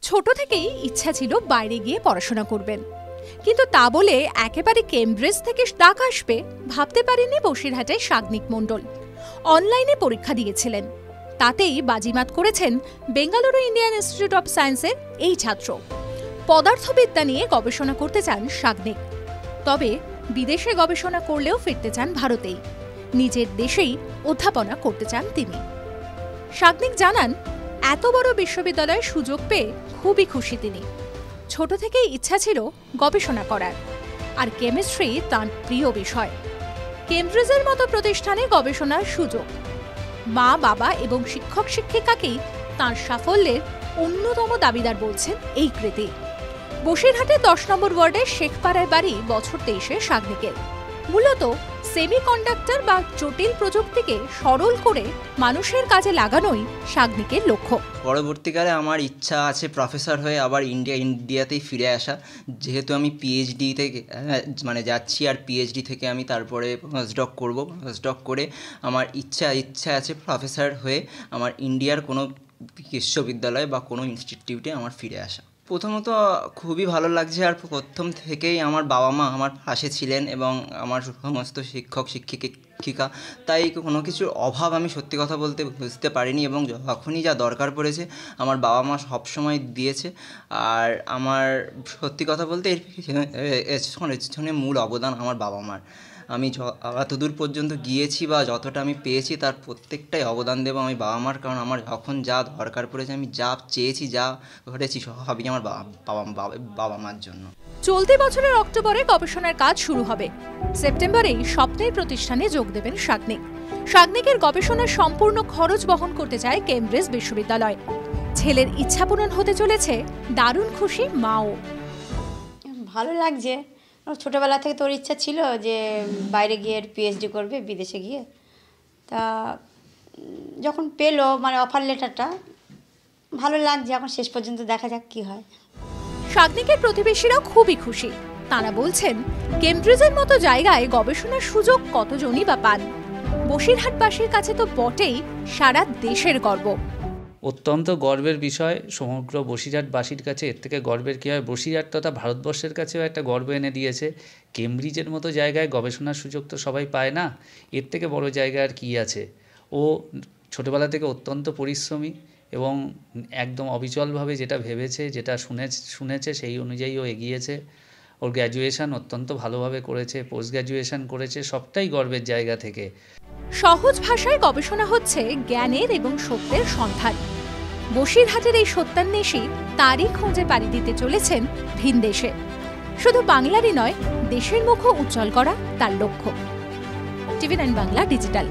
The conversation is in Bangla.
ছোট থেকেই ইচ্ছা ছিল বাইরে গিয়ে পড়াশোনা করবেন, কিন্তু তা বলে একেবারে কেমব্রিজ থেকে ডাক আসবে ভাবতে পারেননি বসিরহাটের সাগ্নিক মণ্ডল। অনলাইনে পরীক্ষা দিয়েছিলেন, তাতেই বাজিমাত করেছেন বেঙ্গালুরু ইন্ডিয়ান ইনস্টিটিউট অব সায়েন্সের এই ছাত্র। পদার্থবিদ্যা নিয়ে গবেষণা করতে চান সাগ্নিক, তবে বিদেশে গবেষণা করলেও ফিরতে চান ভারতেই। নিজের দেশেই অধ্যাপনা করতে চান তিনি। সাগ্নিক জানান, এত বড় বিশ্ববিদ্যালয়ে সুযোগ পেয়ে খুবই খুশি তিনি। ছোট থেকেই ইচ্ছা ছিল গবেষণা করার, আর কেমিস্ট্রি তাঁর প্রিয় বিষয়। কেমব্রিজের মতো প্রতিষ্ঠানে গবেষণার সুযোগ, মা বাবা এবং শিক্ষক শিক্ষিকাকেই তাঁর সাফল্যের অন্যতম দাবিদার বলছেন এই কৃতি। বসিরহাটের 10 নম্বর ওয়ার্ডের শেখপাড়ায় বাড়ি বছর 23-এর সাগ্নিকের। মূলত সেমিকন্ডাক্টর বা জটিল প্রযুক্তিকে সরল করে মানুষের কাজে লাগানোই সাগ্নিকের লক্ষ্য। পরবর্তীকালে আমার ইচ্ছা আছে প্রফেসর হয়ে আবার ইন্ডিয়াতেই ফিরে আসা, যেহেতু আমি পিএইচডি থেকে যাচ্ছি, আর পিএইচডি থেকে আমি তারপরে পোস্টডক করব। পোস্টডক করে আমার ইচ্ছা আছে প্রফেসর হয়ে আমার ইন্ডিয়ার কোনো বিশ্ববিদ্যালয় বা কোনো ইনস্টিটিউটে আমার ফিরে আসা। প্রথমত খুবই ভালো লাগছে, আর প্রথম থেকেই আমার বাবা মা আমার পাশে ছিলেন এবং আমার সমস্ত শিক্ষক শিক্ষিকা, তাই কোনো কিছুর অভাব আমি সত্যি কথা বলতে বুঝতে পারিনি, এবং যখনই যা দরকার পড়েছে আমার বাবা মা সবসময় দিয়েছে। আর আমার সত্যি কথা বলতে এর পেছনে মূল অবদান আমার বাবা মার। আমি এতদূর পর্যন্ত গিয়েছি বা যতটা আমি পেয়েছি তার প্রত্যেকটাই অবদান দেবো আমি বাবা মার, কারণ আমার যখন যা দরকার পড়েছে, আমি যা চেয়েছি, যা ঘটেছি, সবই আমার বাবা মার জন্য। চলতি বছরের অক্টোবরে গবেষণার কাজ শুরু হবে। সেপ্টেম্বরেই স্বপ্নের প্রতিষ্ঠানে যোগ দেবেন সাগ্নিক। সাগ্নিকের গবেষণার সম্পূর্ণ খরচ বহন করতে চায় কেমব্রিজ বিশ্ববিদ্যালয়। ছেলের ইচ্ছা পূরণ হতে চলেছে, দারুণ খুশি মাও। ভালো লাগছে, ছোটোবেলা থেকে তোর ইচ্ছা ছিল যে বাইরে গিয়ে পিএইচডি করবে বিদেশে গিয়ে। তা যখন পেলো অফার লেটারটা, ভালো লাগছে। এখন শেষ পর্যন্ত দেখা যাক কি হয়। সাগ্নিকের প্রতিবেশীরাও খুবই খুশি। তারা বলছেন, কেমব্রিজের মতো জায়গায় গবেষণার সুযোগ কতজনই বা পান। বসিরহাটবাসীর কাছে তো বটেই, সারা দেশের গর্ব। অত্যন্ত গর্বের বিষয় সমগ্র বসিরহাটবাসীর কাছে। এর থেকে গর্বের কী হয়, বসিরহাট তথা ভারতবর্ষের কাছেও একটা গর্ব এনে দিয়েছে। কেমব্রিজের মতো জায়গায় গবেষণার সুযোগ তো সবাই পায় না, এর থেকে বড় জায়গা আর কী আছে। ও ছোটোবেলা থেকে অত্যন্ত পরিশ্রমী এবং একদম অবিচলভাবে যেটা ভেবেছে, যেটা শুনেছে সেই অনুযায়ী ও এগিয়েছে। ওর গ্র্যাজুয়েশন অত্যন্ত ভালোভাবে করেছে, পোস্ট গ্র্যাজুয়েশন করেছে, সবটাই গর্বের জায়গা থেকে। সহজ ভাষায় গবেষণা হচ্ছে জ্ঞানের এবং সত্যের সন্ধান। বসিরহাটের এই সত্যান্বেষী তারই খোঁজে পাড়ি দিতে চলেছেন ভিনদেশে। শুধু বাংলারই নয়, দেশের মুখও উজ্জ্বল করা তার লক্ষ্য। টিভি9 বাংলা ডিজিটাল।